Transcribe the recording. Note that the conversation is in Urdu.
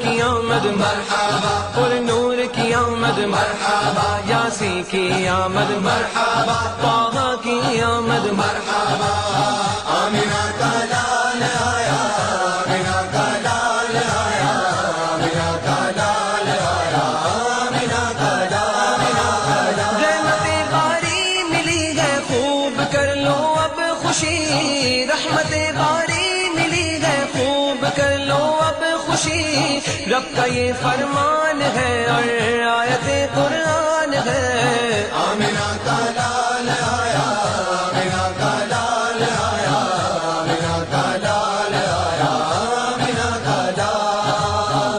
کی آمد مرحبا، پر نور کی آمد مرحبا، یاسین کی آمد مرحبا، طٰہٰ کی آمد مرحبا، آمنہ کا لال آیا، آمنہ کا لال آیا، آمنہ کا لال آیا، آمنہ کا لال آیا، رحمت باری ملی ہے خوب کر لو اب خوشی، رحمت باری ملی ہے خوب کر لو اب خوشی، رب کا یہ فرمان ہے اور آیت